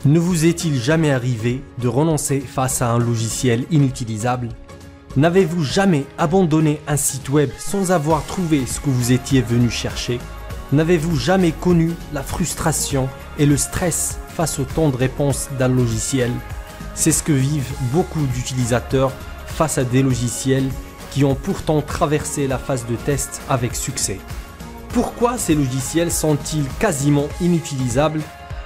Ne vous est-il jamais arrivé de renoncer face à un logiciel inutilisable? N'avez-vous jamais abandonné un site web sans avoir trouvé ce que vous étiez venu chercher? N'avez-vous jamais connu la frustration et le stress face au temps de réponse d'un logiciel? C'est ce que vivent beaucoup d'utilisateurs face à des logiciels qui ont pourtant traversé la phase de test avec succès. Pourquoi ces logiciels sont-ils quasiment inutilisables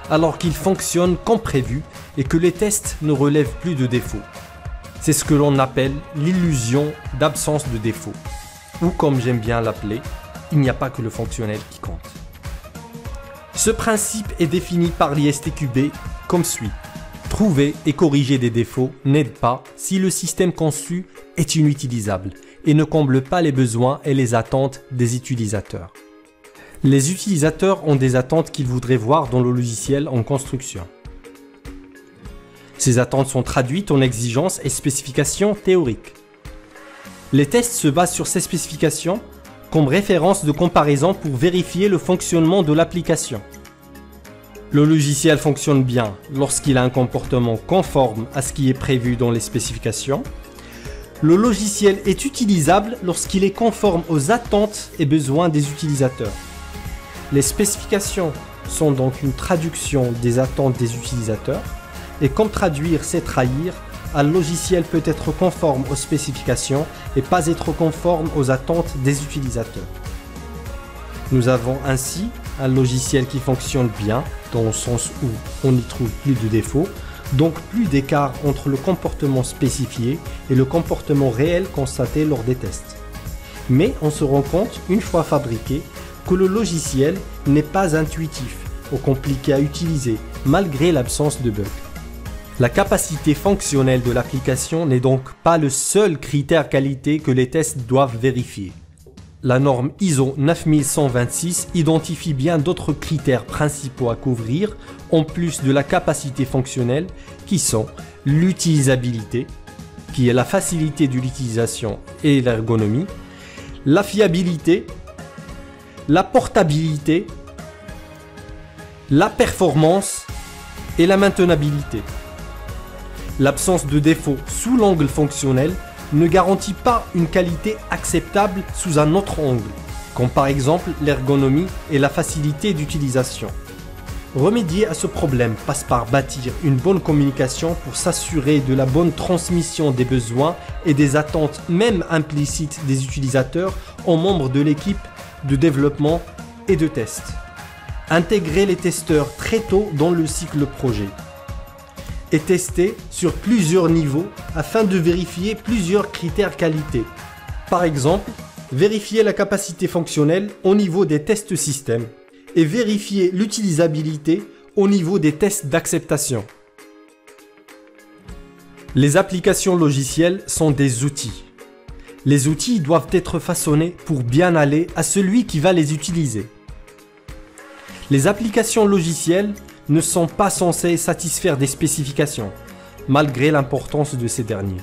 alors qu'ils fonctionnent comme prévu et que les tests ne relèvent plus de défauts? C'est ce que l'on appelle l'illusion d'absence de défaut. Ou comme j'aime bien l'appeler, il n'y a pas que le fonctionnel qui compte. Ce principe est défini par l'ISTQB comme suit. Trouver et corriger des défauts n'aide pas si le système conçu est inutilisable et ne comble pas les besoins et les attentes des utilisateurs. Les utilisateurs ont des attentes qu'ils voudraient voir dans le logiciel en construction. Ces attentes sont traduites en exigences et spécifications théoriques. Les tests se basent sur ces spécifications comme référence de comparaison pour vérifier le fonctionnement de l'application. Le logiciel fonctionne bien lorsqu'il a un comportement conforme à ce qui est prévu dans les spécifications. Le logiciel est utilisable lorsqu'il est conforme aux attentes et besoins des utilisateurs. Les spécifications sont donc une traduction des attentes des utilisateurs et comme traduire c'est trahir, un logiciel peut être conforme aux spécifications et pas être conforme aux attentes des utilisateurs. Nous avons ainsi un logiciel qui fonctionne bien dans le sens où on n'y trouve plus de défauts, donc plus d'écart entre le comportement spécifié et le comportement réel constaté lors des tests. Mais on se rend compte, une fois fabriqué, que le logiciel n'est pas intuitif ou compliqué à utiliser malgré l'absence de bugs. La capacité fonctionnelle de l'application n'est donc pas le seul critère qualité que les tests doivent vérifier. La norme ISO 9126 identifie bien d'autres critères principaux à couvrir en plus de la capacité fonctionnelle qui sont l'utilisabilité, qui est la facilité de l'utilisation et l'ergonomie, la fiabilité, la portabilité, la performance et la maintenabilité. L'absence de défaut sous l'angle fonctionnel ne garantit pas une qualité acceptable sous un autre angle, comme par exemple l'ergonomie et la facilité d'utilisation. Remédier à ce problème passe par bâtir une bonne communication pour s'assurer de la bonne transmission des besoins et des attentes même implicites des utilisateurs aux membres de l'équipe de développement et de test. Intégrer les testeurs très tôt dans le cycle projet et tester sur plusieurs niveaux afin de vérifier plusieurs critères qualité. Par exemple, vérifier la capacité fonctionnelle au niveau des tests système et vérifier l'utilisabilité au niveau des tests d'acceptation. Les applications logicielles sont des outils. Les outils doivent être façonnés pour bien aller à celui qui va les utiliser. Les applications logicielles ne sont pas censées satisfaire des spécifications, malgré l'importance de ces derniers.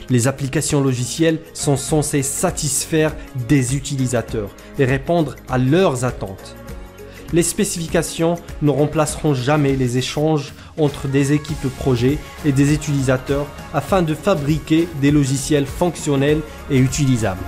Les applications logicielles sont censées satisfaire des utilisateurs et répondre à leurs attentes. Les spécifications ne remplaceront jamais les échanges entre des équipes projet et des utilisateurs afin de fabriquer des logiciels fonctionnels et utilisables.